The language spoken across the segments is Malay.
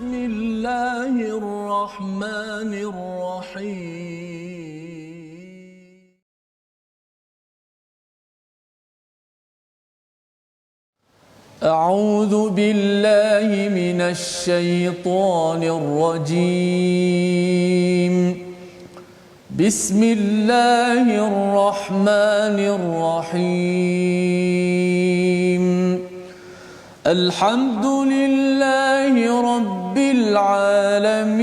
بسم الله الرحمن الرحيم أعوذ بالله من الشيطان الرجيم بسم الله الرحمن الرحيم الحمد لله رب العالمين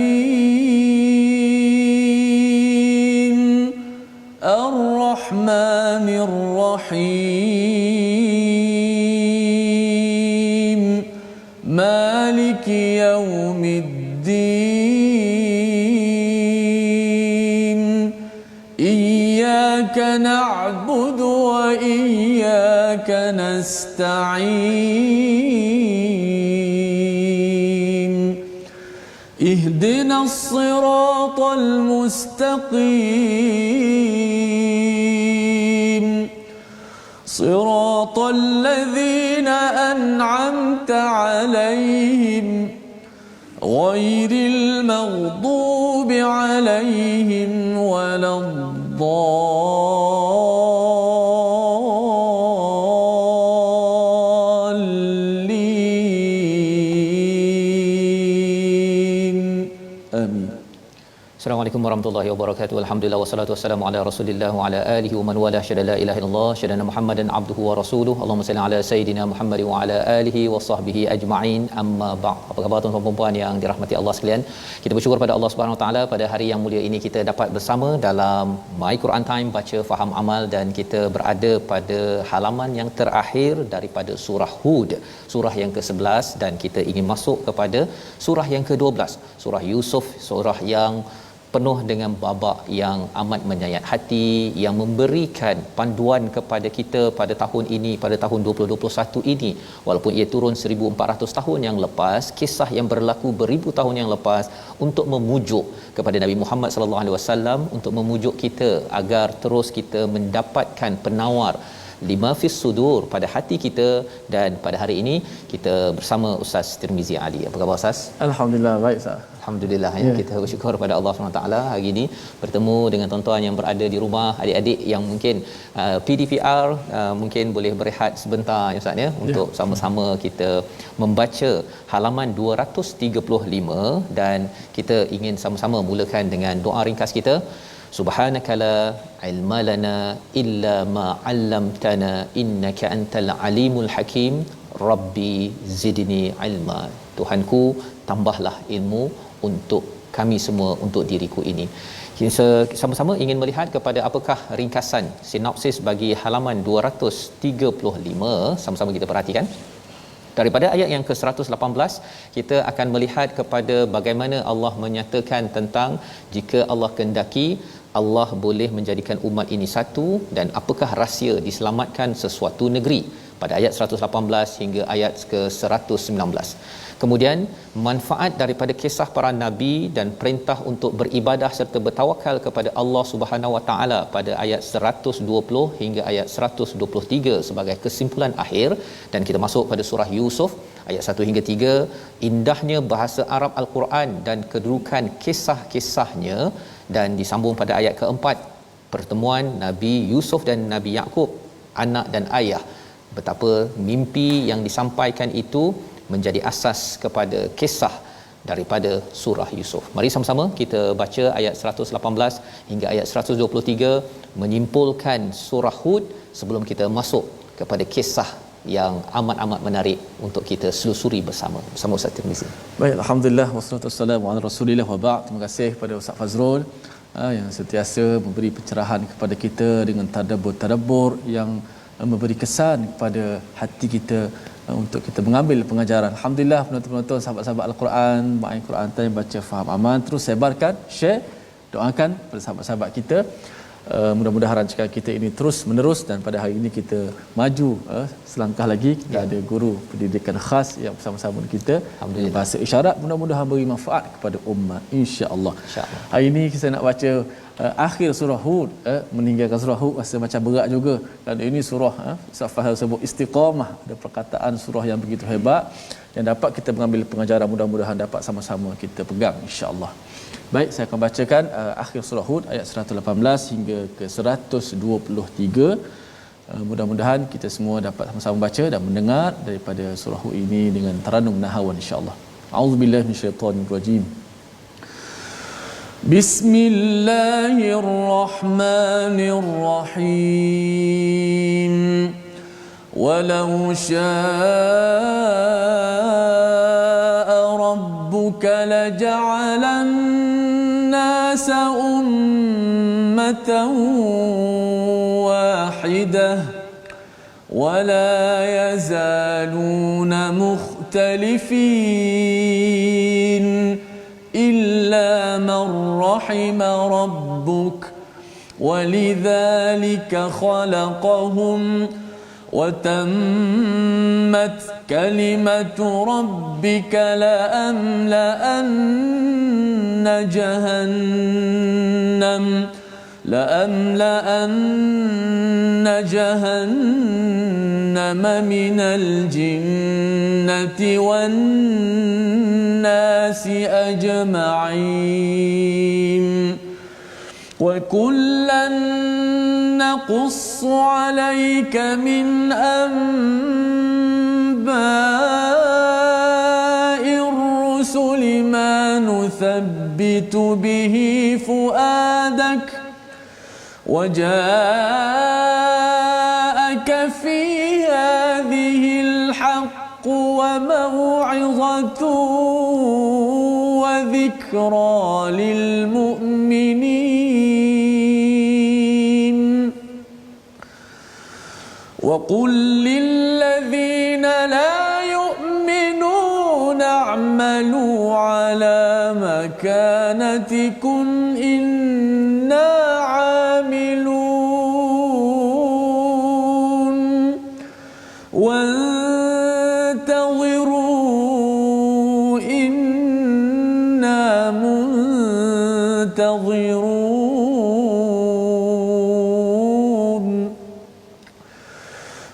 الرحمن الرحيم مالك يوم الدين إياك نعبد وإياك نستعين اهدنا الصراط المستقيم صراط الذين أنعمت عليهم غير المغضوب عليهم ولا الضالين آمين. Assalamualaikum warahmatullahi wabarakatuh. Alhamdulillah wassalatu wassalamu ala Rasulillah wa ala alihi wa man wala syada la ilaha illallah syada Muhammadan abduhu wa rasuluhu. Allahumma salli ala sayidina Muhammad wa ala alihi wa sahbihi ajma'in. Amma ba'd. Apa khabar tuan-tuan dan puan yang dirahmati Allah sekalian? Kita bersyukur pada Allah Subhanahu wa taala pada hari yang mulia ini kita dapat bersama dalam My Quran Time baca faham amal, dan kita berada pada halaman yang terakhir daripada surah Hud, surah yang ke-11, dan kita ingin masuk kepada surah yang ke-12, surah Yusuf, surah yang penuh dengan babak yang amat menyayat hati, yang memberikan panduan kepada kita pada tahun ini, pada tahun 2021 ini, walaupun ia turun 1400 tahun yang lepas, kisah yang berlaku beribu tahun yang lepas, untuk memujuk kepada Nabi Muhammad sallallahu alaihi wasallam, untuk memujuk kita agar terus kita mendapatkan penawar lima fis sudur pada hati kita. Dan pada hari ini kita bersama Ustaz Tirmizi Ali. Apa khabar Ustaz? Alhamdulillah baik Ustaz. Alhamdulillah ya. Kita bersyukur kepada Allah SWT hari ini bertemu dengan tuan-tuan yang berada di rumah, adik-adik yang mungkin PDPR mungkin boleh berehat sebentar ya Ustaz ya, untuk sama-sama kita membaca halaman 235, dan kita ingin sama-sama mulakan dengan doa ringkas kita. Subhanaka la ilma lana illa ma 'allamtana innaka antal alimul hakim rabbi zidni ilma. Tuhanku, tambahlah ilmu untuk kami semua, untuk diriku ini. Kita sama-sama ingin melihat kepada apakah ringkasan sinopsis bagi halaman 235. Sama-sama kita perhatikan. Daripada ayat yang ke-118 kita akan melihat kepada bagaimana Allah menyatakan tentang jika Allah kehendaki, Allah boleh menjadikan umat ini satu, dan apakah rahsia diselamatkan sesuatu negeri pada ayat 118 hingga ayat ke-119. Kemudian manfaat daripada kisah para nabi dan perintah untuk beribadah serta bertawakal kepada Allah Subhanahu Wa Taala pada ayat 120 hingga ayat 123 sebagai kesimpulan akhir. Dan kita masuk pada surah Yusuf ayat 1 hingga 3, indahnya bahasa Arab Al-Quran dan kedudukan kisah-kisahnya. Dan disambung pada ayat keempat, pertemuan Nabi Yusuf dan Nabi Yaqub, anak dan ayah, betapa mimpi yang disampaikan itu menjadi asas kepada kisah daripada surah Yusuf. Mari sama-sama kita baca ayat 118 hingga ayat 123 menyimpulkan surah Hud sebelum kita masuk kepada kisah yang amat-amat menarik untuk kita selusuri bersama Ustaz Tirmizi. Baik, alhamdulillah wassalatu wassalamu ala Rasulillah wa ba'd. Terima kasih kepada Ustaz Fazrul yang sentiasa memberi pencerahan kepada kita dengan tadabbur yang memberi kesan kepada hati kita untuk kita mengambil pengajaran. Alhamdulillah penonton-penonton, sahabat-sahabat Al-Quran, My Quran Time baca faham aman, terus sebarkan, share, doakan pada sahabat-sahabat kita. Mudah-mudahan rancangan kita ini terus menerus, dan pada hari ini kita maju selangkah lagi. Kita ada guru pendidikan khas yang bersama-sama dengan kita dengan bahasa isyarat. Mudah-mudahan beri manfaat kepada umat, insya-Allah. Insya-Allah. Hari ini kita nak baca akhir surah Hud, meninggalkan surah Hud rasa macam berat juga. Dan ini surah Ustaz Fahal sebut istiqamah, ada perkataan surah yang begitu hebat yang dapat kita mengambil pengajaran, mudah-mudahan dapat sama-sama kita pegang insya-Allah. Baik, saya akan bacakan akhir surah Hud ayat 118 hingga ke 123. Mudah-mudahan kita semua dapat sama-sama baca dan mendengar daripada surah Hud ini dengan taranum nahawan insya-Allah. A'udzubillahi minasyaitonirrajim. Bismillahirrahmanirrahim. Walau syaa'a rabbuka laja'alan nasa ummatan wahidah ولا يزالون مختلفين إلا من رحم ربك ولذلك خلقهم وتمت كلمة ربك لأملأن جهنم من الجنة والناس أجمعين وكلا نقص عليك من أنباء الرسل ما نثبت به فؤادك وجاءك في هذه الحق وموعظة وذكرى للمؤمنين وقل للذين لا يؤمنون اعملوا على مكانتكم إنا عاملون وانتظروا إنا منتظرون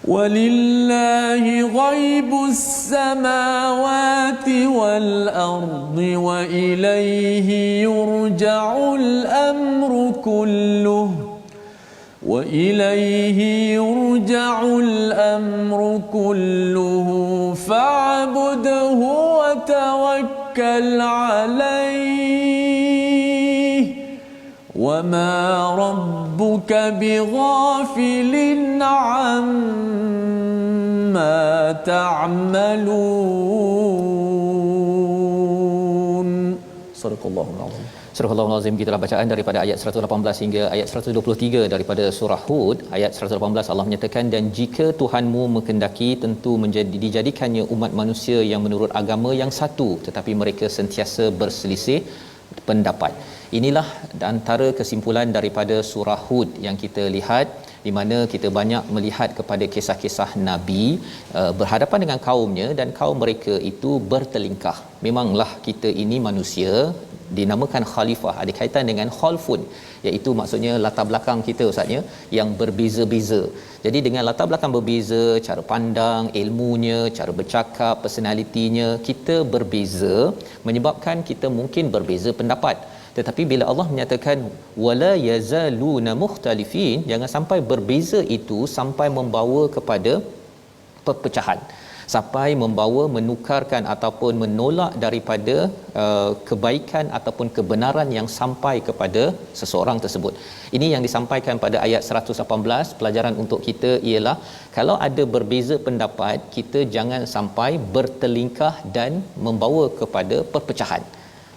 ولله غيب السماوات والأرض وإليه يرجع الأمر كله فاعبده وتوكل عليه وما ربك بغافل عما تعملون. صدق الله العظيم. Surah Al-Azim, gitulah bacaan daripada ayat 118 hingga ayat 123 daripada surah Hud. Ayat 118 Allah menyatakan, dan jika Tuhanmu menghendaki tentu dijadikannya umat manusia yang menurut agama yang satu, tetapi mereka sentiasa berselisih pendapat. Inilah antara kesimpulan daripada surah Hud yang kita lihat, di mana kita banyak melihat kepada kisah-kisah Nabi berhadapan dengan kaumnya dan kaum mereka itu bertelingkah. Memanglah kita ini manusia, dinamakan khalifah, ada kaitan dengan khalfun, iaitu maksudnya latar belakang kita ustaznya yang berbeza-beza. Jadi dengan latar belakang berbeza, cara pandang, ilmunya, cara bercakap, personalitinya kita berbeza, menyebabkan kita mungkin berbeza pendapat. Tetapi bila Allah menyatakan wala yazaluna mukhtalifin, jangan sampai berbeza itu sampai membawa kepada perpecahan, sampai membawa menukarkan ataupun menolak daripada kebaikan ataupun kebenaran yang sampai kepada seseorang tersebut. Ini yang disampaikan pada ayat 118. Pelajaran untuk kita ialah kalau ada berbeza pendapat, kita jangan sampai bertelingkah dan membawa kepada perpecahan.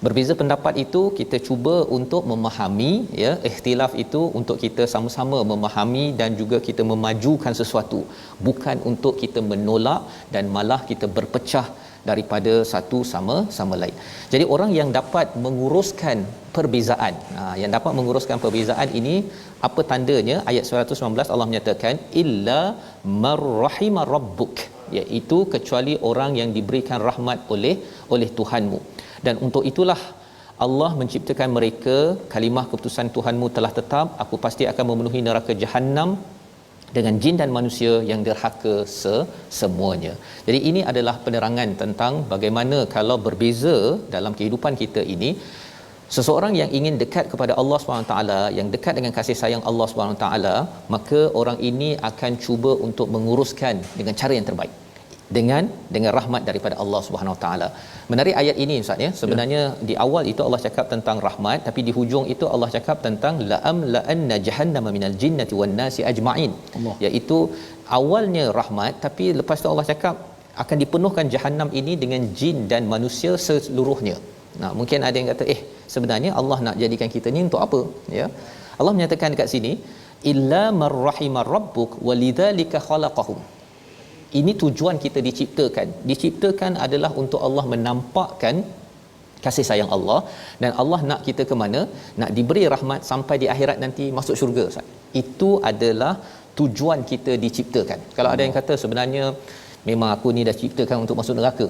Berbeza pendapat itu kita cuba untuk memahami, ya, ikhtilaf itu untuk kita sama-sama memahami dan juga kita memajukan sesuatu, bukan untuk kita menolak dan malah kita berpecah daripada satu sama lain. Jadi orang yang dapat menguruskan perbezaan, yang dapat menguruskan perbezaan ini apa tandanya? Ayat 119 Allah menyatakan illa marrahima rabbuk, iaitu kecuali orang yang diberikan rahmat oleh Tuhanmu. Dan untuk itulah Allah menciptakan mereka, kalimah keputusan Tuhanmu telah tetap, aku pasti akan memenuhi neraka Jahannam dengan jin dan manusia yang derhaka semuanya. Jadi ini adalah penerangan tentang bagaimana kalau berbeza dalam kehidupan kita ini, seseorang yang ingin dekat kepada Allah SWT, yang dekat dengan kasih sayang Allah SWT, maka orang ini akan cuba untuk menguruskan dengan cara yang terbaik, dengan rahmat daripada Allah Subhanahu Wa Taala. Menarik ayat ini Ustaz ya. Sebenarnya di awal itu Allah cakap tentang rahmat, tapi di hujung itu Allah cakap tentang la'amla'anna jahannama minal jinnati wan nasi ajma'in. Iaitu awalnya rahmat, tapi lepas tu Allah cakap akan dipenuhkan Jahannam ini dengan jin dan manusia seluruhnya. Nah, mungkin ada yang kata sebenarnya Allah nak jadikan kita ni untuk apa? Ya. Allah menyatakan dekat sini, illa marrahimar rabbuk walidzalika khalaqahum. Ini tujuan kita diciptakan adalah untuk Allah menampakkan kasih sayang Allah, dan Allah nak kita ke mana? Nak diberi rahmat sampai di akhirat nanti masuk syurga Ustaz. Itu adalah tujuan kita diciptakan. Kalau ada yang kata sebenarnya memang aku ni dah ciptakan untuk masuk neraka.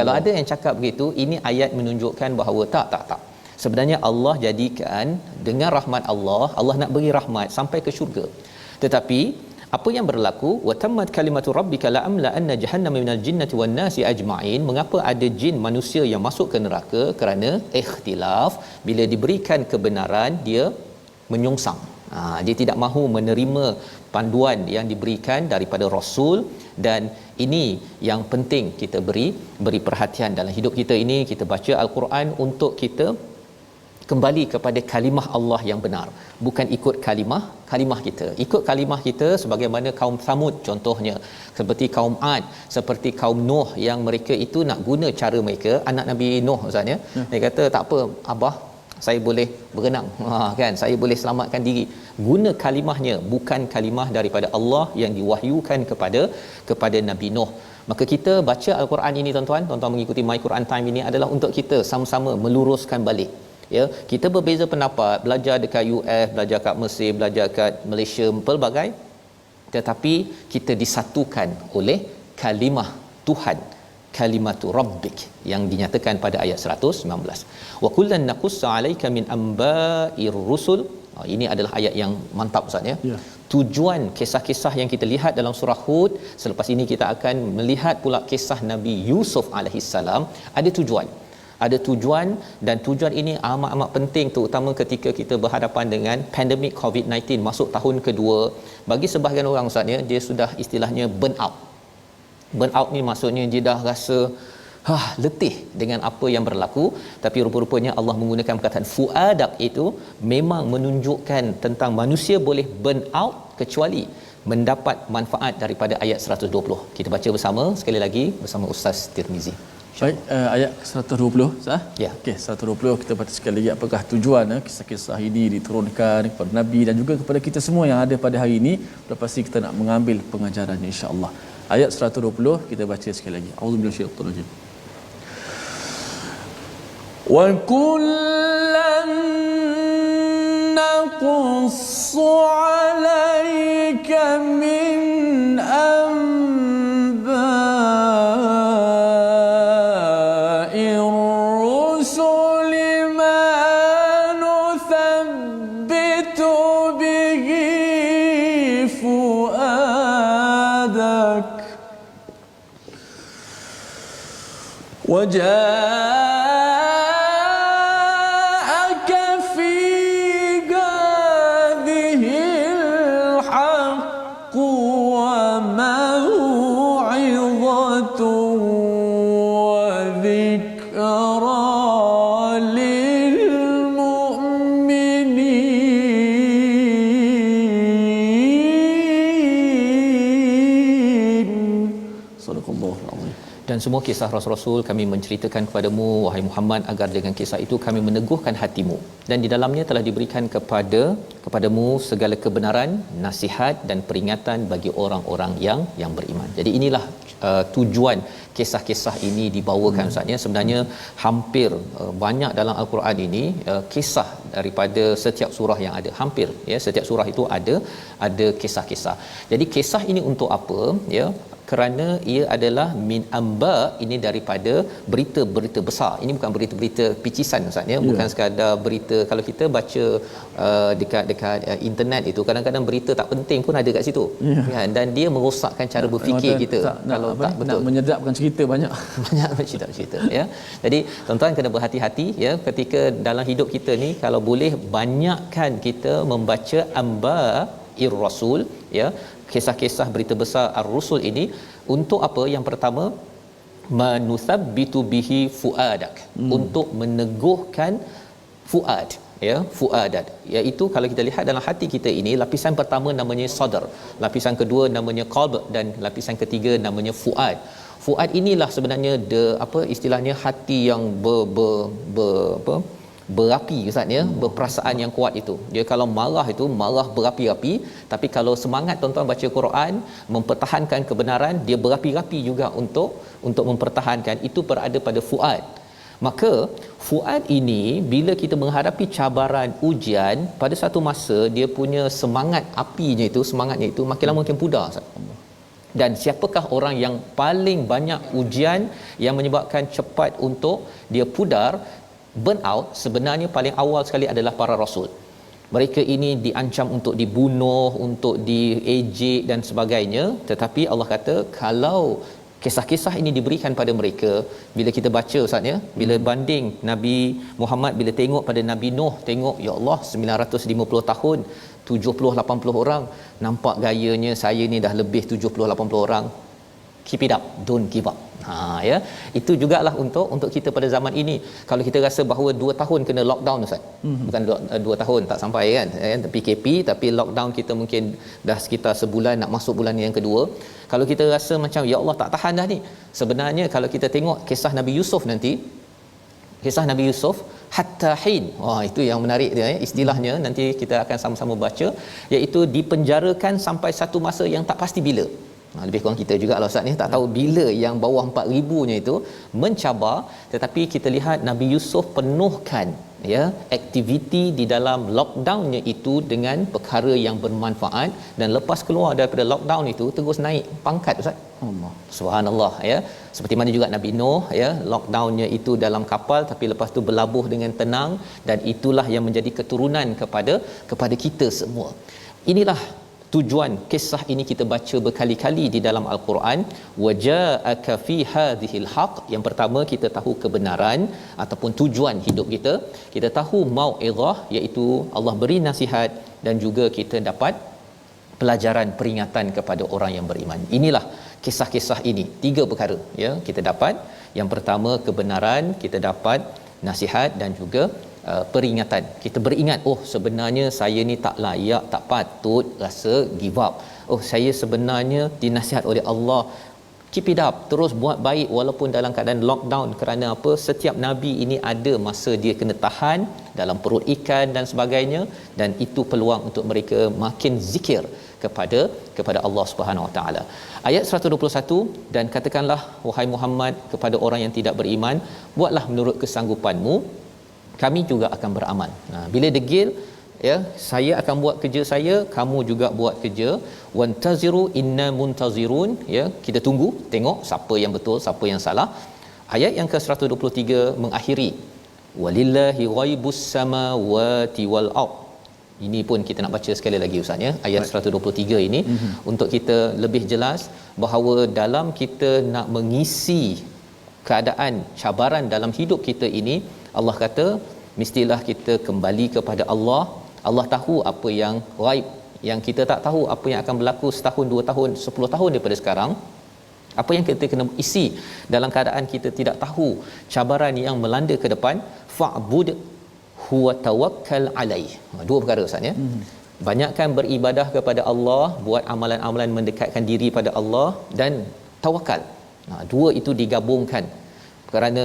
Kalau ada yang cakap begitu, ini ayat menunjukkan bahawa tak. Sebenarnya Allah jadikan dengan rahmat Allah, Allah nak beri rahmat sampai ke syurga. Tetapi apa yang berlaku, wa tammat kalimatu rabbika la amla anna jahannama minal jinnati wan nasi ajma'in. Mengapa ada jin manusia yang masuk ke neraka? Kerana ikhtilaf. Bila diberikan kebenaran, dia menyongsang. Dia tidak mahu menerima panduan yang diberikan daripada Rasul. Dan ini yang penting kita beri perhatian dalam hidup kita ini. Kita baca Al-Quran untuk kita kembali kepada kalimah Allah yang benar, bukan ikut kalimah kita. Ikut kalimah kita sebagaimana kaum Thamud contohnya, seperti kaum Ad, seperti kaum Nuh, yang mereka itu nak guna cara mereka. Anak Nabi Nuh Ustaz ya, dia kata tak apa abah, saya boleh berenang, kan, saya boleh selamatkan diri. Guna kalimahnya, bukan kalimah daripada Allah yang diwahyukan kepada Nabi Nuh. Maka kita baca Al-Quran ini tuan-tuan mengikuti My Quran Time ini adalah untuk kita sama-sama meluruskan balik. Ya, kita berbeza pendapat, belajar dekat US, belajar kat Mesir, belajar kat Malaysia, pelbagai, tetapi kita disatukan oleh kalimah Tuhan, kalimatu rabbik, yang dinyatakan pada ayat 119. Wa kullan naqussu alayka min amba'ir rusul. Ini adalah ayat yang mantap Ustaz ya. Tujuan kisah-kisah yang kita lihat dalam surah Hud, selepas ini kita akan melihat pula kisah Nabi Yusuf alaihissalam. Ada tujuan, dan tujuan ini amat-amat penting, terutama ketika kita berhadapan dengan pandemik COVID-19 masuk tahun kedua. Bagi sebahagian orang Ustaz ya, dia sudah istilahnya burn out ni maksudnya dia dah rasa letih dengan apa yang berlaku. Tapi rupa-rupanya Allah menggunakan perkataan fuadak itu memang menunjukkan tentang manusia boleh burn out kecuali mendapat manfaat daripada ayat 120. Kita baca bersama sekali lagi bersama Ustaz Tirmizi. Baik, ayat 120 sah? Ya. Okey, 120 kita baca sekali lagi apakah tujuan kisah-kisah ini diturunkan kepada Nabi dan juga kepada kita semua yang ada pada hari ini. Sudah pasti kita nak mengambil pengajarannya insya-Allah. Ayat 120 kita baca sekali lagi. Auzubillahi minasyaitanir rajim. Wa kullan naqussu 'alaika min وجاءك في هذه الحق وموعظة وذكرى للمؤمنين. صدق الله العظيم. Dan semua kisah Rasul-Rasul kami menceritakan kepadamu wahai Muhammad, agar dengan kisah itu kami meneguhkan hatimu, dan di dalamnya telah diberikan kepadamu segala kebenaran, nasihat dan peringatan bagi orang-orang yang beriman. Jadi inilah tujuan kisah-kisah ini dibawakan Ustaz ya. Sebenarnya hampir banyak dalam Al-Quran ini kisah daripada setiap surah yang ada, hampir ya, setiap surah itu ada kisah-kisah. Jadi kisah ini untuk apa ya? kerana ia adalah min amba, ini daripada berita-berita besar. Ini bukan berita-berita picisan Ustaz ya, bukan sekadar berita. Kalau kita baca dekat internet itu, kadang-kadang berita tak penting pun ada kat situ. Kan, dan dia merosakkan cara berfikir kita kalau tak betul. Nak menyedapkan cerita banyak cerita ya. Jadi tuan-tuan kena berhati-hati ya ketika dalam hidup kita ni, kalau boleh banyakkan kita membaca amba ir-rasul ya, kisah-kisah berita besar ar-rusul ini. Untuk apa? Yang pertama, manuthabbitu bihi fuadak, untuk meneguhkan fuad ya, fuadat, iaitu kalau kita lihat dalam hati kita ini, lapisan pertama namanya sadar, lapisan kedua namanya qalb, dan lapisan ketiga namanya fuad. Fuad inilah sebenarnya istilahnya hati yang berapi Ustaz ya, berperasaan yang kuat itu. Dia kalau marah itu marah berapi-api, tapi kalau semangat tuan-tuan baca Quran, mempertahankan kebenaran, dia berapi-api juga untuk mempertahankan. Itu berada pada fuad. Maka fuad ini bila kita menghadapi cabaran, ujian, pada satu masa dia punya semangatnya itu makin lama makin pudar Ustaz. Dan siapakah orang yang paling banyak ujian yang menyebabkan cepat untuk dia pudar, burn out? Sebenarnya paling awal sekali adalah para rasul. Mereka ini diancam untuk dibunuh, untuk diejek dan sebagainya, tetapi Allah kata kalau kisah-kisah ini diberikan pada mereka, bila kita baca Ustaz ya, bila banding Nabi Muhammad, bila tengok pada Nabi Nuh, tengok ya Allah 950 tahun 70-80 orang, nampak gayanya saya ni dah lebih 70-80 orang. Keep it up, don't give up. Ya, itu jugalah untuk kita pada zaman ini. Kalau kita rasa bahawa 2 tahun kena lockdown Ustaz, bukan 2 tahun tak sampai kan, PKP, tapi lockdown kita mungkin dah sekitar sebulan, nak masuk bulan yang kedua. Kalau kita rasa macam ya Allah tak tahan dah ni, sebenarnya kalau kita tengok kisah Nabi Yusuf nanti, kisah Nabi Yusuf hatta hin, itu yang menarik dia istilahnya, nanti kita akan sama-sama baca, iaitu dipenjarakan sampai satu masa yang tak pasti bila. Lebih kurang kita juga lah Ustaz ni, tak tahu bila yang bawah 4,000-nya itu mencabar, tetapi kita lihat Nabi Yusuf penuhkan ya aktiviti di dalam lockdownnya itu dengan perkara yang bermanfaat, dan lepas keluar daripada lockdown itu terus naik pangkat Ustaz. Allah subhanallah ya, seperti mana juga Nabi Nuh ya, lockdownnya itu dalam kapal, tapi lepas tu berlabuh dengan tenang, dan itulah yang menjadi keturunan kepada kita semua. Inilah tujuan kisah ini kita baca berkali-kali di dalam Al-Quran. Waja'aka fi hadhil haq. Yang pertama, kita tahu kebenaran ataupun tujuan hidup kita. Kita tahu mau'izah, iaitu Allah beri nasihat, dan juga kita dapat pelajaran peringatan kepada orang yang beriman. Inilah kisah-kisah ini, 3 perkara ya kita dapat. Yang pertama kebenaran, kita dapat nasihat, dan juga peringatan. Kita beringat, sebenarnya saya ni tak layak, tak patut rasa give up. Saya sebenarnya dinasihat oleh Allah, keep it up, terus buat baik walaupun dalam keadaan lockdown. Kerana apa? Setiap nabi ini ada masa dia kena tahan dalam perut ikan dan sebagainya, dan itu peluang untuk mereka makin zikir kepada Allah Subhanahu Wa Taala. Ayat 121, dan katakanlah wahai Muhammad kepada orang yang tidak beriman, buatlah menurut kesanggupanmu, kami juga akan beramal. Bila degil ya, saya akan buat kerja saya, kamu juga buat kerja. Wantaziru inna muntazirun, ya, kita tunggu tengok siapa yang betul, siapa yang salah. Ayat yang ke-123 mengakhiri walillahi ghaibus samawati wal ard. Ini pun kita nak baca sekali lagi Ustaz ya, ayat 123 ini untuk kita lebih jelas bahawa dalam kita nak mengisi keadaan cabaran dalam hidup kita ini, Allah kata mestilah kita kembali kepada Allah. Allah tahu apa yang ghaib, yang kita tak tahu apa yang akan berlaku setahun, 2 tahun, 10 tahun daripada sekarang. Apa yang kita kena isi dalam keadaan kita tidak tahu cabaran yang melanda ke depan. Fa'bud huwa tawakkal alaih. 2 perkara Ustaz ya. Banyakkan beribadah kepada Allah, buat amalan-amalan mendekatkan diri pada Allah, dan tawakal. 2 itu digabungkan. Kerana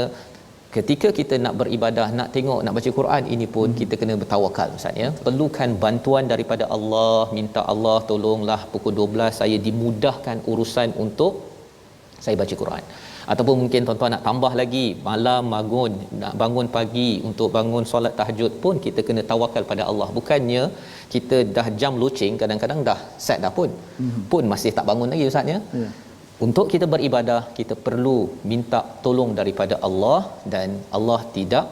ketika kita nak beribadah, nak tengok, nak baca Quran, ini pun kita kena bertawakal Ustaz ya. Perlukan bantuan daripada Allah, minta Allah tolonglah pukul 12 saya dimudahkan urusan untuk saya baca Quran. Ataupun mungkin tuan-tuan nak tambah lagi, malam bangun, nak bangun pagi untuk bangun solat tahajud pun kita kena tawakal pada Allah. Bukannya kita dah jam loceng, kadang-kadang dah set dah pun masih tak bangun lagi Ustaz ya. Untuk kita beribadah, kita perlu minta tolong daripada Allah, dan Allah tidak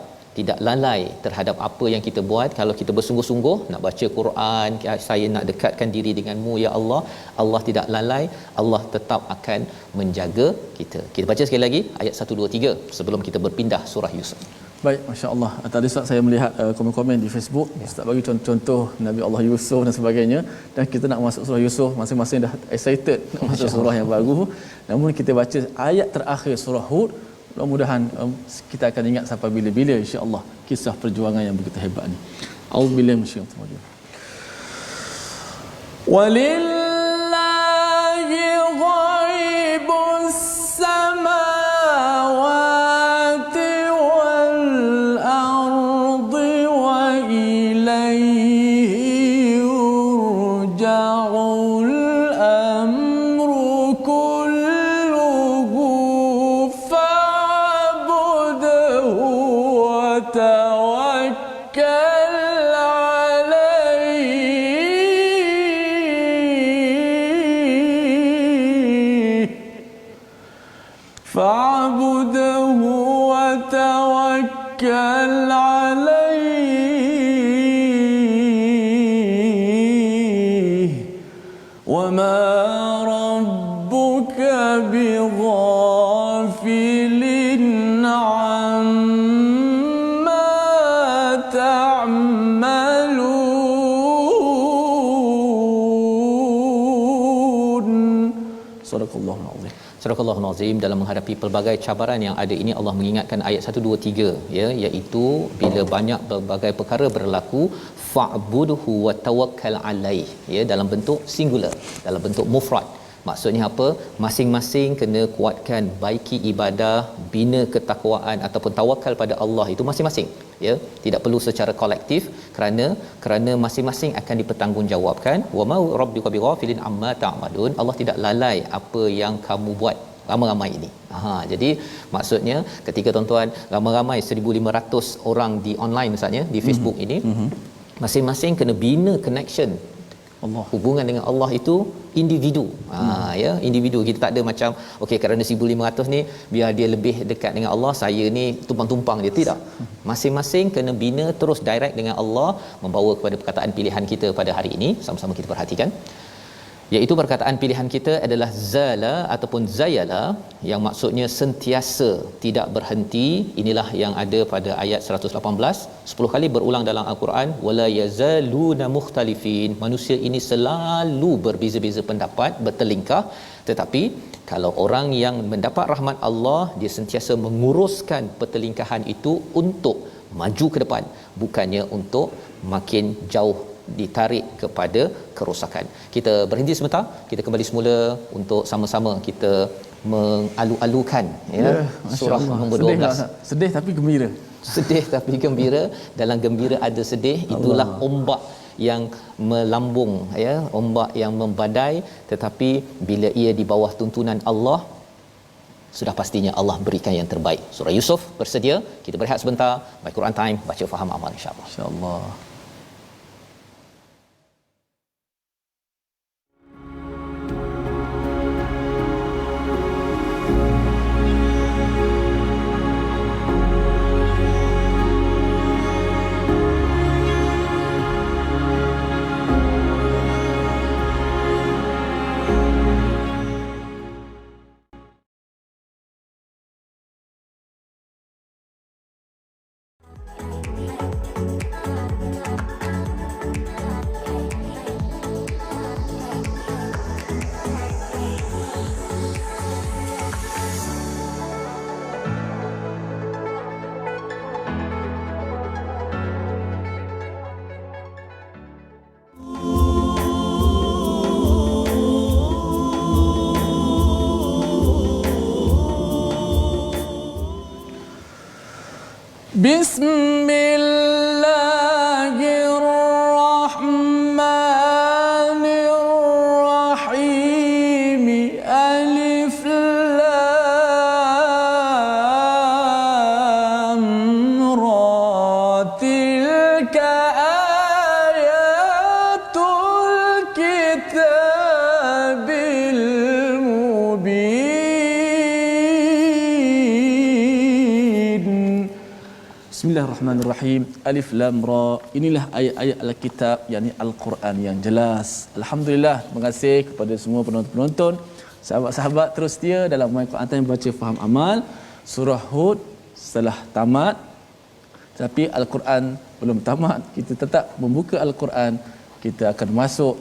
lalai terhadap apa yang kita buat. Kalau kita bersungguh-sungguh nak baca Quran, saya nak dekatkan diri denganmu ya Allah, Allah tidak lalai, Allah tetap akan menjaga kita. Kita baca sekali lagi ayat 1 2 3 sebelum kita berpindah surah Yusuf. Baik, masya-Allah. Tadi Ustaz saya melihat komen-komen di Facebook, Ustaz bagi contoh Nabi Allah Yusuf dan sebagainya, dan kita nak masuk surah Yusuf, masing-masing dah excited nak masuk surah yang baru. Namun kita baca ayat terakhir surah Hud, mudah-mudahan kita akan ingat sampai bila-bila insya-Allah kisah perjuangan yang begitu hebat ni. Auzubillahi minasyaitanir rajim. Walillahi ghaibus samawati wal ardi wa ilayhi yurja'ul amru kulluhu fa'budhu wa tawakkal فاعبده وتوكل عليه وما ربك بغافل عما تعملون صدق الله العظيم. Surah Al-Azim. Dalam menghadapi pelbagai cabaran yang ada ini, Allah mengingatkan ayat 1 2 3 ya, iaitu bila banyak berbagai perkara berlaku, fa'budhu wa tawakkal alaih, ya, dalam bentuk singular, dalam bentuk mufrad. Maksudnya apa? Masing-masing kena kuatkan, baiki ibadah, bina ketakwaan ataupun tawakal pada Allah itu masing-masing, ya, tidak perlu secara kolektif, kerana masing-masing akan dipertanggungjawabkan. Wa ma rabbuka bighafilin amma ta'malun, Allah tidak lalai apa yang kamu buat ramai-ramai ini. Jadi maksudnya ketika tuan-tuan ramai-ramai 1500 orang di online misalnya di Facebook ini, masing-masing kena bina connection Allah, hubungan dengan Allah itu individu. Ya, individu. Kita tak ada macam okey kerana 1500 ni biar dia lebih dekat dengan Allah, saya ni tumpang-tumpang dia, tidak. Masing-masing kena bina terus direct dengan Allah, membawa kepada perkataan pilihan kita pada hari ini. Sama-sama kita perhatikan, iaitu perkataan pilihan kita adalah zala ataupun zayala, yang maksudnya sentiasa, tidak berhenti. Inilah yang ada pada ayat 118, 10 kali berulang dalam al-Quran, wala yazaluna mukhtalifin. Manusia ini selalu berbeza-beza pendapat, bertelingkah, tetapi kalau orang yang mendapat rahmat Allah, dia sentiasa menguruskan pertelingkahan itu untuk maju ke depan, bukannya untuk makin jauh ditarik kepada kerosakan. Kita berhenti sebentar, kita kembali semula untuk sama-sama kita mengalu-alukan, ya, surah nombor 12. Sedih tapi gembira. Sedih tapi gembira, dalam gembira ada sedih. Itulah ombak yang melambung, ya, ombak yang membadai, tetapi bila ia di bawah tuntunan Allah, sudah pastinya Allah berikan yang terbaik. Surah Yusuf bersedia. Kita berehat sebentar, baca Quran time, baca faham amal, insya-Allah. Insya-Allah. Bismillahirrahmanirrahim. Alif lam ra. Tilka ayatul kitabil mubin. Bismillahirrahmanirrahim. Alif Lam Ra. Inilah ayat-ayat Alkitab, yakni Al-Quran yang jelas. Alhamdulillah, terima kasih kepada semua penonton-penonton, sahabat-sahabat terus setia dalam My Quran Time baca faham amal. Surah Hud setelah tamat, tapi Al-Quran belum tamat. Kita tetap membuka Al-Quran. Kita akan masuk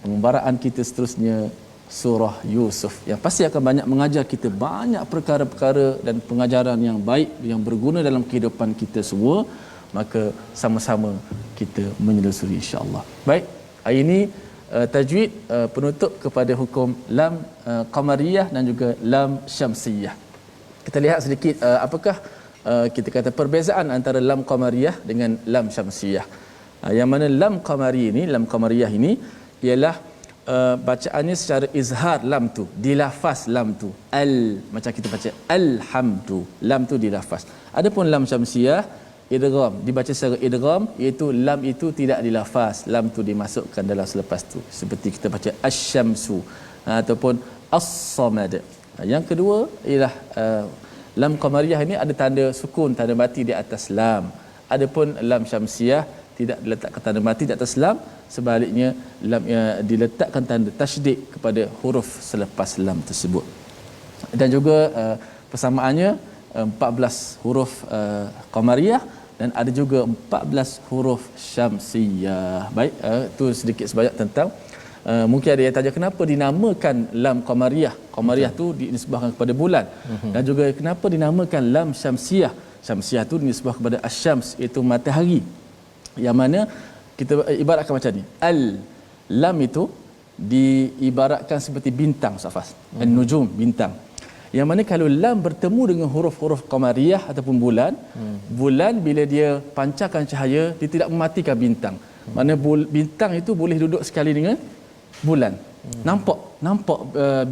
pengembaraan kita seterusnya, surah Yusuf, yang pasti akan banyak mengajar kita banyak perkara-perkara dan pengajaran yang baik yang berguna dalam kehidupan kita semua. Maka sama-sama kita menelusuri insya-Allah. Baik, hari ini tajwid penutup kepada hukum lam qamariyah dan juga lam syamsiyah. Kita lihat sedikit apakah kita kata perbezaan antara lam qamariyah dengan lam syamsiyah. Yang mana lam qamari ini, lam qamariyah ini ialah bacaannya secara izhar lam tu, dilafaz lam tu al, macam kita baca alhamdu, lam tu dilafaz. Adapun lam syamsiyah idgham, dibaca secara idgham, iaitu lam itu tidak dilafaz, lam tu dimasukkan dalam selepas tu, seperti kita baca asy-syamsu ataupun as-samad. Yang kedua ialah lam qamariyah ini ada tanda sukun, tanda mati di atas lam. Adapun lam syamsiyah tidak diletakkan tanda mati di atas lam, sebaliknya lam diletakkan tanda tasydid kepada huruf selepas lam tersebut. Dan juga persamaannya 14 huruf qamariyah dan ada juga 14 huruf syamsiyah. Baik, itu sedikit sebanyak tentang mungkin ada yang tanya kenapa dinamakan lam qamariyah. Qamariyah tu dinisbahkan kepada bulan. Dan juga kenapa dinamakan lam syamsiyah. Syamsiyah tu dinisbah kepada asy-syams, iaitu matahari. Yang mana kita ibaratkan macam ni, al lam itu diibaratkan seperti bintang, Safas, an-nujum, bintang. Yang mana kalau lam bertemu dengan huruf-huruf qamariyah ataupun bulan, bulan bila dia pancarkan cahaya, dia tidak mematikan bintang. Mana bintang itu boleh duduk sekali dengan bulan. Nampak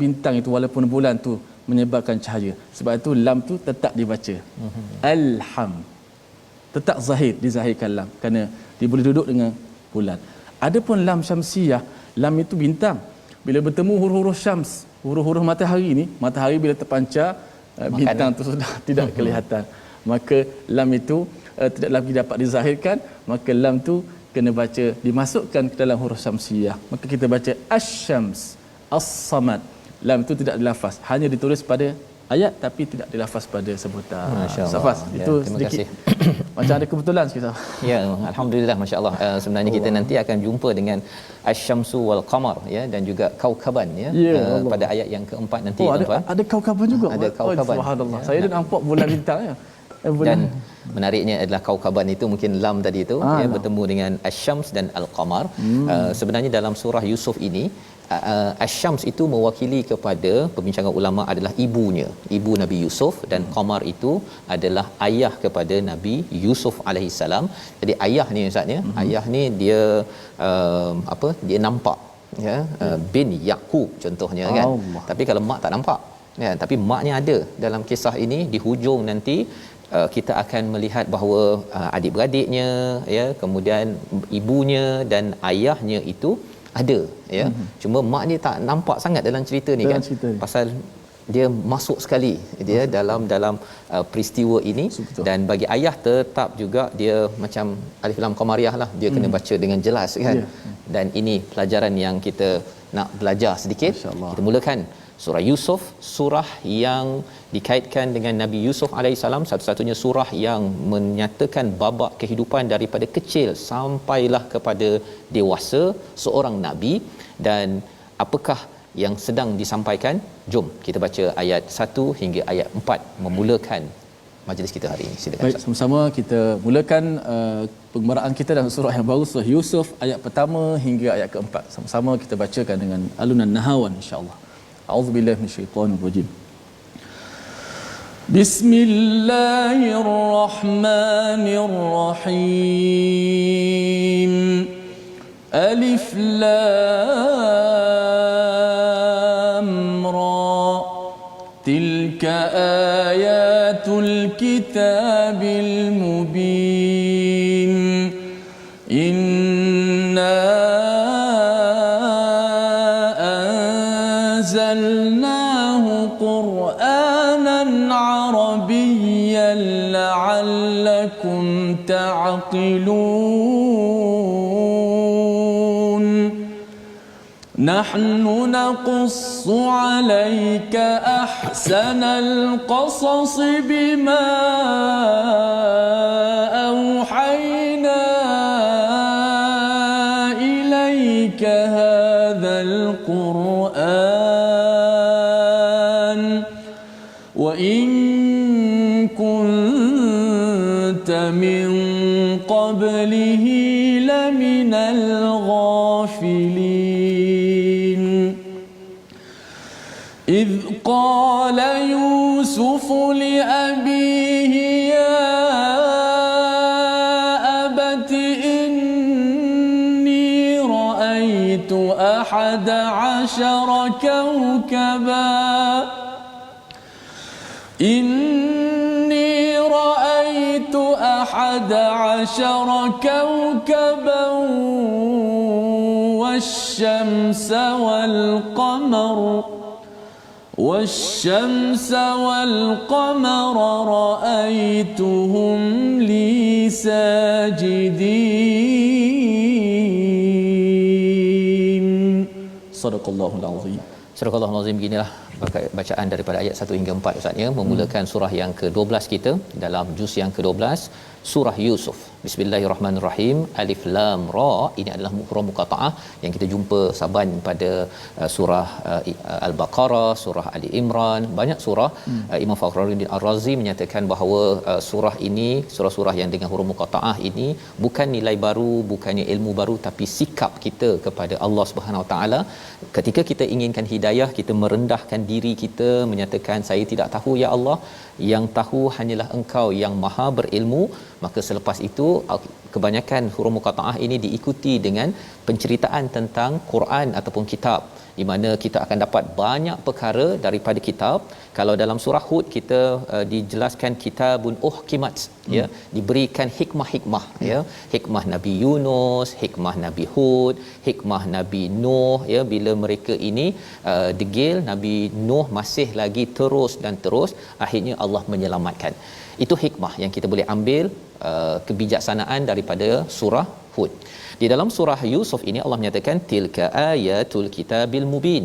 bintang itu walaupun bulan tu menyebarkan cahaya. Sebab itu lam tu tetap dibaca alham, tetap zahir, dizahirkan lam kerana dia boleh duduk dengan bulan. Adapun lam syamsiyah, lam itu bintang. Bila bertemu huruf-huruf syams, huruf-huruf matahari ni, matahari bila terpancar, bintang tu sudah tidak kelihatan. Maka lam itu tidak lagi dapat dizahirkan, maka lam tu kena baca, dimasukkan ke dalam huruf syamsiyah. Maka kita baca asy-syams, as-samad. Lam itu tidak dilafaz, hanya ditulis pada ayat tapi tidak dilafaz pada sebutan. Safas, ya, itu terima sedikit kasih. macam ada kebetulan sikit. Ya, alhamdulillah, masya-Allah. Sebenarnya kita nanti akan jumpa dengan asy-syamsu wal qamar, ya, dan juga kaukaban, ya, pada ayat yang keempat nanti, tuan-tuan. Ada kaukaban juga. Ada kaukaban. Subhanallah. Saya dah nampak bulan bintang, ya. Dan menariknya adalah kaukaban itu mungkin lam tadi itu, ya, bertemu dengan asy-syams dan al-qamar. Sebenarnya dalam surah Yusuf ini, asy-syams itu mewakili kepada perbincangan ulama adalah ibunya, ibu Nabi Yusuf, dan qamar itu adalah ayah kepada Nabi Yusuf alaihissalam. Jadi ayah ni, Ustaz, ya, ayah ni dia dia nampak, ya, bin Yaqub contohnya, kan. Tapi kalau mak tak nampak, ya, tapi maknya ada dalam kisah ini. Di hujung nanti kita akan melihat bahawa adik-beradiknya, ya, kemudian ibunya dan ayahnya itu ada, ya. Cuma mak ni tak nampak sangat dalam cerita ni, kan, pasal dia masuk sekali dia dalam peristiwa ini. Betul. Dan bagi ayah tetap juga dia macam alif lam qamariyah lah, dia kena baca dengan jelas, kan. Dan ini pelajaran yang kita nak belajar sedikit. Kita mulakan surah Yusuf, surah yang dikaitkan dengan Nabi Yusuf alaihissalam, satu-satunya surah yang menyatakan babak kehidupan daripada kecil sampailah kepada dewasa seorang nabi. Dan apakah yang sedang disampaikan? Jom kita baca ayat 1 hingga ayat 4 memulakan majlis kita hari ini. Silakan. Baik, sama-sama kita mulakan pengembaraan kita dalam surah yang baru, surah Yusuf, ayat pertama hingga ayat keempat. Sama-sama kita bacakan dengan alunan nahawan, insya-Allah. A'udzubillahi minasyaitonirrajim. Bismillahirrahmanirrahim. Alif lam ra. Tilka ayatul kitabil mubin. Inna anzalnahu Qur'anan arabiyyan la'allakum تعقلون نحن نقص عليك أحسن القصص بما أوحينا إليك هذا القرآن وإن كنت من قبله لمن الغافلين إذ قال يوسف لأبيه يا أبت إني رأيت 11 كوكبا إني رأيت 11 كوكبا والشمس والقمر رأيتهم لي ساجدين صدق الله العظيم. Surah Al-Azim, beginilah bacaan daripada ayat 1 hingga 4 Ustaz ya, memulakan surah yang ke-12 kita dalam juz yang ke-12 surah Yusuf. Bismillahirrahmanirrahim. Alif Lam Ra, ini adalah huruf muqattaah yang kita jumpa saban pada surah Al-Baqarah, surah Ali Imran, banyak surah. Imam Fakhruddin Ar-Razi menyatakan bahawa surah ini, surah-surah yang dengan huruf muqattaah ini bukan nilai baru, bukannya ilmu baru, tapi sikap kita kepada Allah Subhanahu Wa Taala. Ketika kita inginkan hidayah, kita merendahkan diri kita, menyatakan saya tidak tahu ya Allah, yang tahu hanyalah Engkau yang Maha berilmu. Maka selepas itu kebanyakan huruf muqattaah ini diikuti dengan penceritaan tentang Quran ataupun kitab, di mana kita akan dapat banyak perkara daripada kitab. Kalau dalam surah Hud kita dijelaskan kitabun uhkimat, ya, diberikan hikmah-hikmah, ya, hikmah Nabi Yunus, hikmah Nabi Hud, hikmah Nabi Nuh, ya, bila mereka ini degil, Nabi Nuh masih lagi terus dan terus, akhirnya Allah menyelamatkan. Itu hikmah yang kita boleh ambil kebijaksanaan daripada surah Hud. Di dalam surah Yusuf ini Allah menyatakan tilka ayatul kitabil mubin,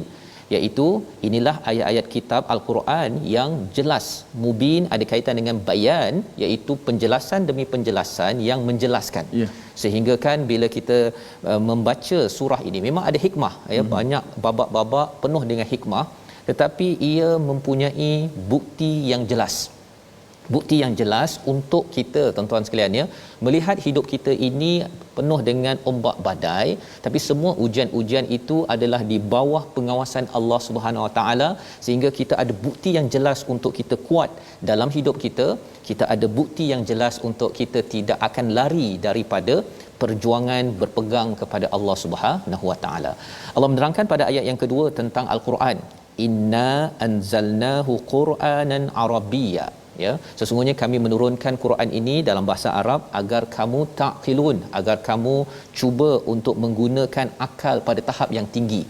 iaitu inilah ayat-ayat kitab Al-Quran yang jelas. Mubin ada kaitan dengan bayan, iaitu penjelasan demi penjelasan yang menjelaskan. Sehingga kan bila kita membaca surah ini memang ada hikmah, ya, banyak babak-babak penuh dengan hikmah, tetapi ia mempunyai bukti yang jelas. Bukti yang jelas untuk kita, tuan-tuan sekalian, ya, melihat hidup kita ini penuh dengan ombak badai, tapi semua ujian-ujian itu adalah di bawah pengawasan Allah Subhanahu Wa Taala, sehingga kita ada bukti yang jelas untuk kita kuat dalam hidup kita. Kita ada bukti yang jelas untuk kita tidak akan lari daripada perjuangan berpegang kepada Allah Subhanahu Wa Taala. Allah menerangkan pada ayat yang kedua tentang Al-Quran, inna anzalnahu qur'anan arabiyya, ya, sesungguhnya kami menurunkan Quran ini dalam bahasa Arab agar kamu taqilun, agar kamu cuba untuk menggunakan akal pada tahap yang tinggi,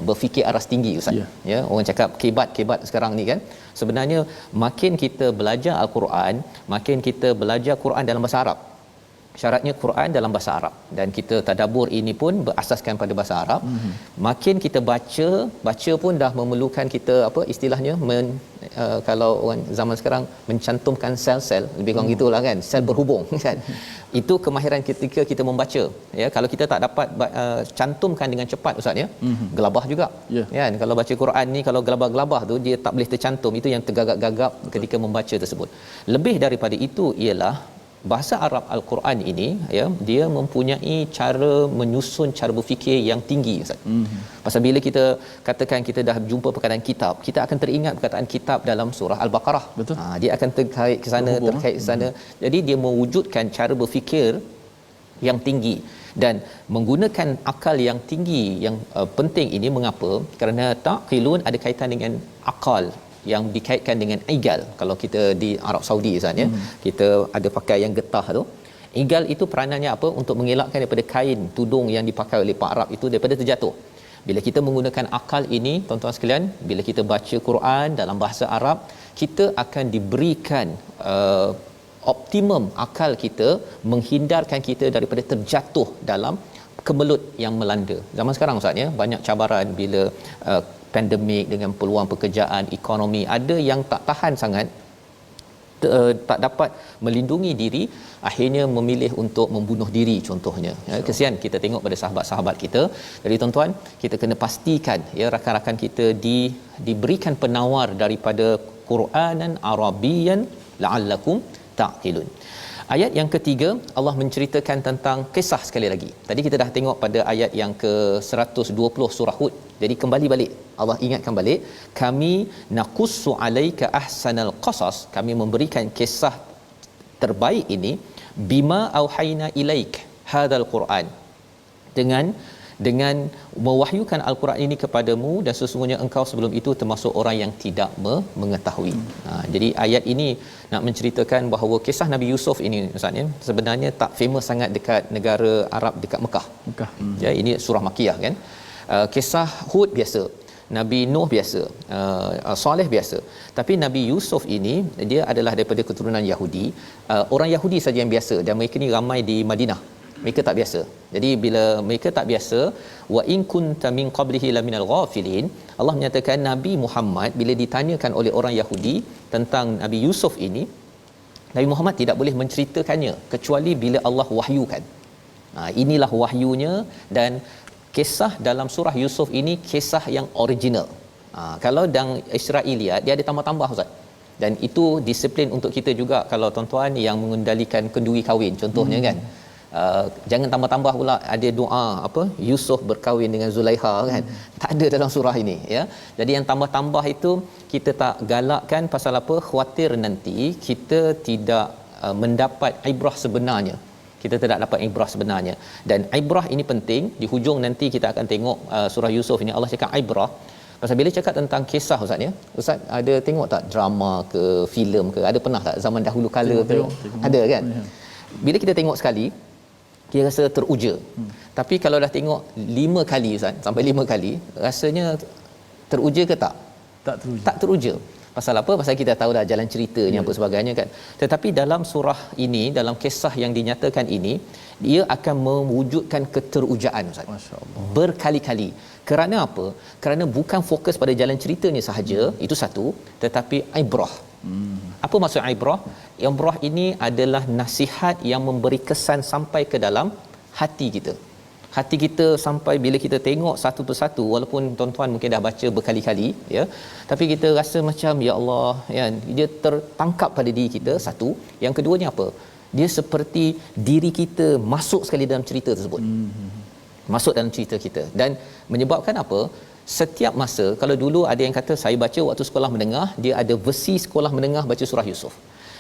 berfikir aras tinggi, Ustaz. Ya, orang cakap kebat sekarang ni kan. Sebenarnya makin kita belajar Al-Quran, makin kita belajar Quran dalam bahasa Arab. Syaratnya Quran dalam bahasa Arab, dan kita tadabbur ini pun berasaskan pada bahasa Arab. Makin kita baca pun dah memerlukan kita apa istilahnya kalau orang zaman sekarang mencantumkan sel-sel, lebih kurang gitulah kan, sel berhubung kan. Itu kemahiran ketika kita membaca, ya. Kalau kita tak dapat cantumkan dengan cepat, Ustaz, ya, gelabah juga, kan. Kalau baca Quran ni, kalau gelabah-gelabah tu dia tak boleh tercantum, itu yang tergagap-gagap ketika membaca tersebut. Lebih daripada itu ialah bahasa Arab Al-Quran ini, ya, dia mempunyai cara menyusun cara berfikir yang tinggi, Ustaz. Pasal bila kita katakan kita dah jumpa perkataan kitab, kita akan teringat perkataan kitab dalam surah Al-Baqarah. Dia akan terkait ke sana, terkait ke sana. Jadi dia mewujudkan cara berfikir yang tinggi dan menggunakan akal yang tinggi yang penting ini. Mengapa? Kerana taqilun ada kaitan dengan akal yang dikaitkan dengan igal. Kalau kita di Arab Saudi, Ustaz, ya, kita ada pakai yang getah tu. Igal itu peranannya apa? Untuk mengelakkan daripada kain tudung yang dipakai oleh Pak Arab itu daripada terjatuh. Bila kita menggunakan akal ini, tuan-tuan sekalian, bila kita baca Quran dalam bahasa Arab, kita akan diberikan optimum akal kita, menghindarkan kita daripada terjatuh dalam kemelut yang melanda. Zaman sekarang Ustaz ya, banyak cabaran bila pandemik dengan peluang pekerjaan, ekonomi, ada yang tak tahan sangat, tak dapat melindungi diri, akhirnya memilih untuk membunuh diri contohnya. Ya, kesian kita tengok pada sahabat-sahabat kita. Jadi tuan-tuan, kita kena pastikan ya rakan-rakan kita diberikan penawar daripada Quranan Arabian la'allakum ta'qilun. Ayat yang ketiga, Allah menceritakan tentang kisah sekali lagi. Tadi kita dah tengok pada ayat yang ke-120 surah Hud. Jadi kembali balik, Allah ingatkan balik, kami naqussu alaika ahsanal qasas, kami memberikan kisah terbaik ini, bima auhayna ilaik hadzal Quran, dengan mewahyukan al-Quran ini kepadamu, dan sesungguhnya engkau sebelum itu termasuk orang yang tidak mengetahui. Jadi ayat ini nak menceritakan bahawa kisah Nabi Yusuf ini Ustaz ya, sebenarnya tak famous sangat dekat negara Arab dekat Mekah. Ya, ini surah Makkiyah kan. Kisah Hud biasa, Nabi Nuh biasa, Saleh biasa. Tapi Nabi Yusuf ini dia adalah daripada keturunan Yahudi. Orang Yahudi saja yang biasa, dan mereka ni ramai di Madinah. Mereka tak biasa. Jadi bila mereka tak biasa, wa in kunta min qablihi laminal ghafilin, Allah menyatakan Nabi Muhammad bila ditanyakan oleh orang Yahudi tentang Nabi Yusuf ini, Nabi Muhammad tidak boleh menceritakannya kecuali bila Allah wahyukan. Inilah wahyunya, dan kisah dalam surah Yusuf ini kisah yang original. Kalau dalam Israiliyat dia ada tambah-tambah Ustaz. Dan itu disiplin untuk kita juga kalau tuan-tuan yang mengendalikan kenduri kahwin contohnya kan. Jangan tambah-tambah pula ada doa apa Yusuf berkahwin dengan Zulaiha kan. Tak ada dalam surah ini ya. Jadi yang tambah-tambah itu kita tak galakkan, pasal apa? Khawatir nanti kita tidak mendapat ibrah sebenarnya. Kita tidak dapat ibrah sebenarnya. Dan ibrah ini penting. Di hujung nanti kita akan tengok surah Yusuf ini Allah cakap ibrah. Pasal bila cakap tentang kisah Ustaz ya, Ustaz ada tengok tak drama ke filem ke, ada pernah tak zaman dahulu kala ke? Ada kan? Bila kita tengok sekali kita rasa teruja. Tapi kalau dah tengok 5 kali Ustaz, sampai 5 kali, rasanya teruja ke tak? Tak teruja. Tak teruja. Pasal apa? Pasal kita tahu dah jalan ceritanya apa sebagainya kan. Tetapi dalam surah ini, dalam kisah yang dinyatakan ini, dia akan mewujudkan keterujaan Ustaz. Masya-Allah. Berkali-kali. Kerana apa? Kerana bukan fokus pada jalan ceritanya sahaja, itu satu, tetapi ibrah. Apa maksud ibrah? Ibrah ini adalah nasihat yang memberi kesan sampai ke dalam hati kita. Hati kita sampai bila kita tengok satu persatu, walaupun tuan-tuan mungkin dah baca berkali-kali ya, tapi kita rasa macam ya Allah ya, dia tertangkap pada diri kita. Satu, yang keduanya apa? Dia seperti diri kita masuk sekali dalam cerita tersebut. Masuk dalam cerita kita, dan menyebabkan apa? Setiap masa, kalau dulu ada yang kata saya baca waktu sekolah menengah, dia ada versi sekolah menengah baca surah Yusuf.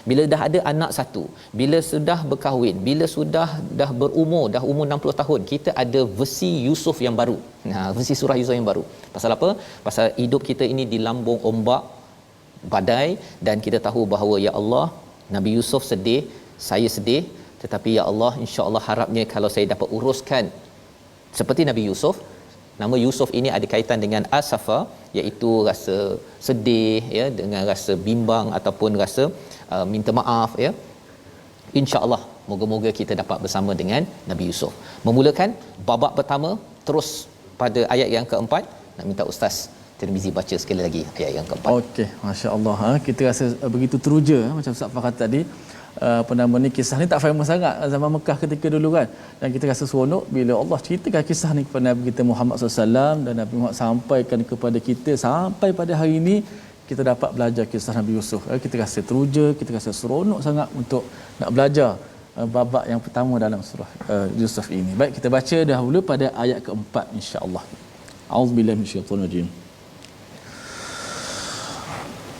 Bila dah ada anak satu, bila sudah berkahwin, bila sudah dah berumur, dah umur 60 tahun, kita ada versi Yusuf yang baru. Versi surah Yusuf yang baru. Pasal apa? Pasal hidup kita ini di lambung ombak badai, dan kita tahu bahawa ya Allah, Nabi Yusuf sedih, saya sedih, tetapi ya Allah, insya-Allah harapnya kalau saya dapat uruskan seperti Nabi Yusuf. Nama Yusuf ini ada kaitan dengan asafa, iaitu rasa sedih ya, dengan rasa bimbang ataupun rasa minta maaf ya. Insya-Allah moga-moga kita dapat bersama dengan Nabi Yusuf. Memulakan babak pertama, terus pada ayat yang keempat, nak minta Ustaz Tirmizi baca sekali lagi ayat yang keempat. Okey, masya-Allah kita rasa begitu teruja macam Ustaz Fahad tadi. Apa nama ni, kisah ni tak famous sangat zaman Mekah ketika dulu kan, dan kita rasa seronok bila Allah ceritakan kisah ni kepada Nabi kita Muhammad SAW, dan Nabi Muhammad sampaikan kepada kita sampai pada hari ini kita dapat belajar kisah Nabi Yusuf. Kita rasa teruja, kita rasa seronok sangat untuk nak belajar babak yang pertama dalam surah Yusuf ini. Baik, kita baca dahulu pada ayat keempat insya-Allah. A'udzubillahi minasyaitonir rajim.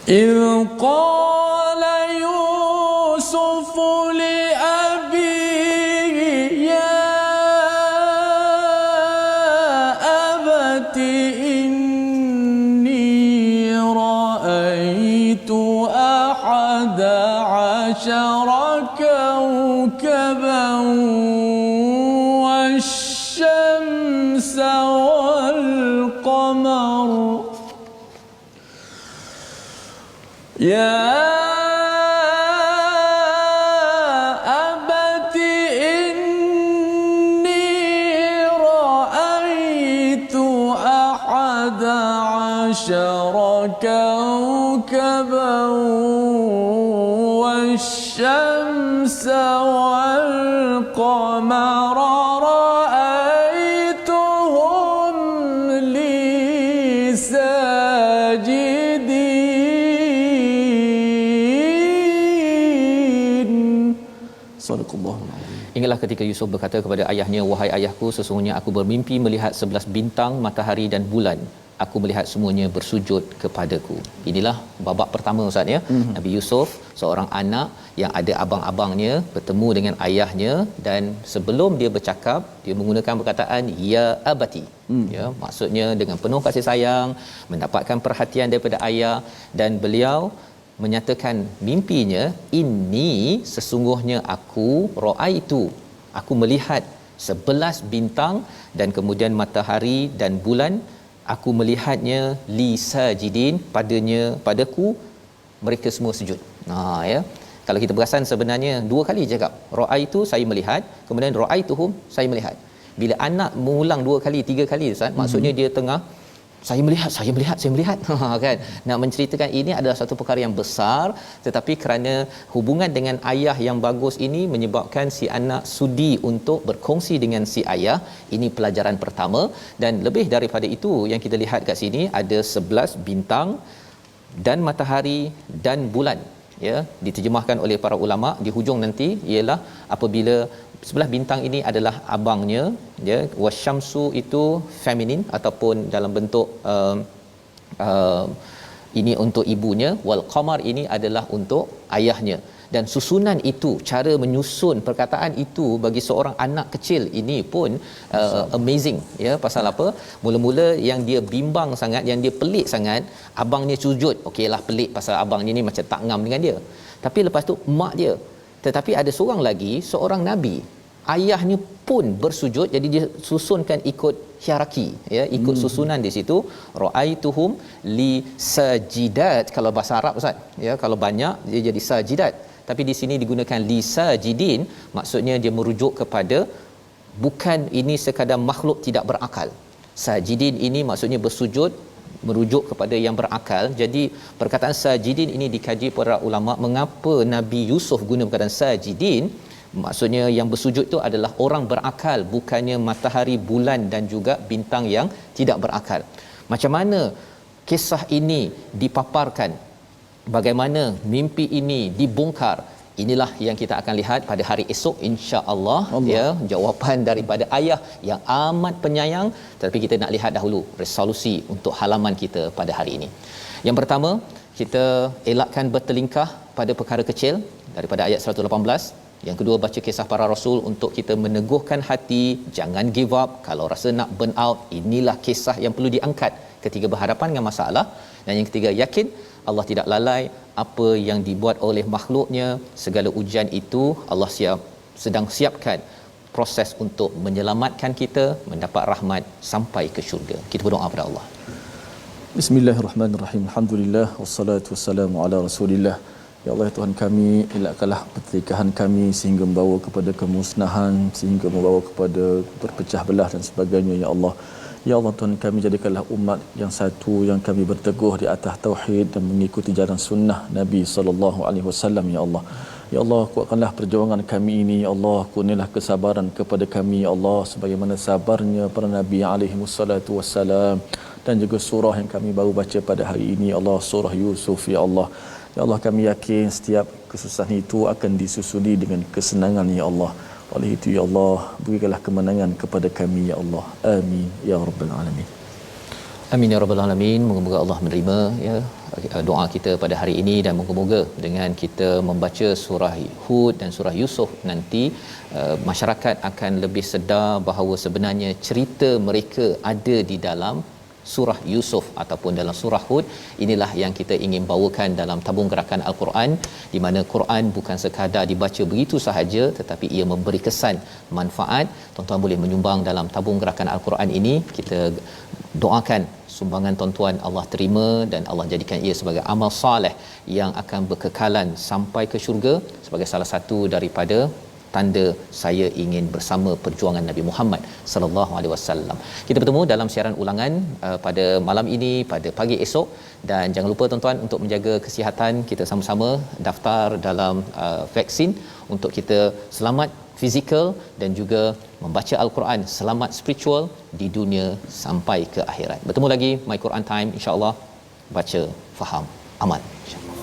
إذ قال يوسف لأبيه يا أبت إني رأيت أحد عشر كوكبا والشمس والقمر يا كوكبا والشمس والقمر رأيتهم لي ساجدين. صدق الله العظيم. Ingatlah ketika Yusuf berkata kepada ayahnya, wahai ayahku, sesungguhnya aku bermimpi melihat 11 bintang, matahari dan bulan. Aku melihat semuanya bersujud kepadaku. Inilah babak pertama Ustaz ya. Nabi Yusuf, seorang anak yang ada abang-abangnya, bertemu dengan ayahnya, dan sebelum dia bercakap, dia menggunakan perkataan ya abati. Ya, maksudnya dengan penuh kasih sayang, mendapatkan perhatian daripada ayah, dan beliau menyatakan mimpinya, ini sesungguhnya aku raaitu, aku melihat 11 bintang dan kemudian matahari dan bulan, aku melihatnya li sajidin, padaku mereka semua sujud. Ya, kalau kita perasan sebenarnya dua kali cakap raaitu, saya melihat, kemudian raaituhum, saya melihat. Bila anak mengulang dua kali, tiga kali Ustaz, maksudnya dia tengah saya melihat kan, nak menceritakan ini adalah satu perkara yang besar, tetapi kerana hubungan dengan ayah yang bagus ini menyebabkan si anak sudi untuk berkongsi dengan si ayah. Ini pelajaran pertama. Dan lebih daripada itu, yang kita lihat kat sini ada 11 bintang dan matahari dan bulan, ya, diterjemahkan oleh para ulama di hujung nanti ialah apabila 11 bintang ini adalah abangnya, ya, wasyamsu itu feminin ataupun dalam bentuk ini untuk ibunya, wal qamar ini adalah untuk ayahnya. Dan susunan itu, cara menyusun perkataan itu bagi seorang anak kecil ini pun amazing, ya. Pasal apa? Mula-mula yang dia bimbang sangat, yang dia pelik sangat, abangnya sujud. Okeylah, pelik pasal abangnya ni macam tak ngam dengan dia. Tapi lepas tu mak dia. Tetapi ada seorang lagi, seorang nabi, ayahnya pun bersujud. Jadi dia susunkan ikut hierarki, ya, ikut susunan di situ. Raaituhum li sajidat, kalau bahasa Arab Ustaz, ya, kalau banyak dia jadi sajidat, tapi di sini digunakan li sajidin, maksudnya dia merujuk kepada bukan ini sekadar makhluk tidak berakal. Sajidin ini maksudnya bersujud, merujuk kepada yang berakal. Jadi perkataan sajidin ini dikaji para ulama, mengapa Nabi Yusuf guna perkataan sajidin. Maksudnya yang bersujud itu adalah orang berakal, bukannya matahari, bulan dan juga bintang yang tidak berakal. Macam mana kisah ini dipaparkan, bagaimana mimpi ini dibongkar, inilah yang kita akan lihat pada hari esok insya-Allah, ya, jawapan daripada ayah yang amat penyayang. Tetapi kita nak lihat dahulu resolusi untuk halaman kita pada hari ini. Yang pertama, kita elakkan bertelingkah pada perkara kecil daripada ayat 118. Yang kedua, baca kisah para rasul untuk kita meneguhkan hati, jangan give up. Kalau rasa nak burn out, inilah kisah yang perlu diangkat ketika berhadapan dengan masalah. Dan yang ketiga, yakin Allah tidak lalai apa yang dibuat oleh makhluknya. Segala ujian itu Allah sedang siapkan proses untuk menyelamatkan kita mendapat rahmat sampai ke syurga. Kita berdoa kepada Allah. Bismillahirrahmanirrahim. Alhamdulillah wassalatu wassalamu ala Rasulillah. Ya Allah, Tuhan kami, elakkanlah pertelingkahan kami sehingga membawa kepada kemusnahan, sehingga membawa kepada berpecah belah dan sebagainya, ya Allah. Ya Allah, Tuhan kami, jadikanlah umat yang satu, yang kami berteguh di atas tauhid dan mengikuti jalan sunnah Nabi sallallahu alaihi wasallam, ya Allah. Ya Allah, kuatkanlah perjuangan kami ini, ya Allah. Kurnialah kesabaran kepada kami, ya Allah, sebagaimana sabarnya para nabi alaihi wassalatu wassalam. Dan juga surah yang kami baru baca pada hari ini, ya Allah, surah Yusuf, ya Allah. Ya Allah, kami yakin setiap kesusahan itu akan disusuli dengan kesenangan, ya Allah. Oleh itu, ya Allah, berikanlah kemenangan kepada kami, ya Allah. Amin ya rabbal alamin. Amin ya rabbal alamin. Moga-moga Allah menerima, ya, doa kita pada hari ini, dan moga-moga dengan kita membaca surah Hud dan surah Yusuf nanti, masyarakat akan lebih sedar bahawa sebenarnya cerita mereka ada di dalam surah Yusuf ataupun dalam surah Hud. Inilah yang kita ingin bawakan dalam tabung gerakan Al-Quran, di mana Quran bukan sekadar dibaca begitu sahaja, tetapi ia memberi kesan manfaat. Tuan-tuan boleh menyumbang dalam tabung gerakan Al-Quran ini. Kita doakan sumbangan tuan-tuan Allah terima dan Allah jadikan ia sebagai amal soleh yang akan berkekalan sampai ke syurga, sebagai salah satu daripada tanda saya ingin bersama perjuangan Nabi Muhammad sallallahu alaihi wasallam. Kita bertemu dalam siaran ulangan pada malam ini, pada pagi esok, dan jangan lupa tuan-tuan untuk menjaga kesihatan. Kita sama-sama daftar dalam vaksin untuk kita selamat fizikal dan juga membaca al-Quran, selamat spiritual di dunia sampai ke akhirat. Bertemu lagi My Quran Time, insya-Allah. Baca, faham, amal, insya-Allah.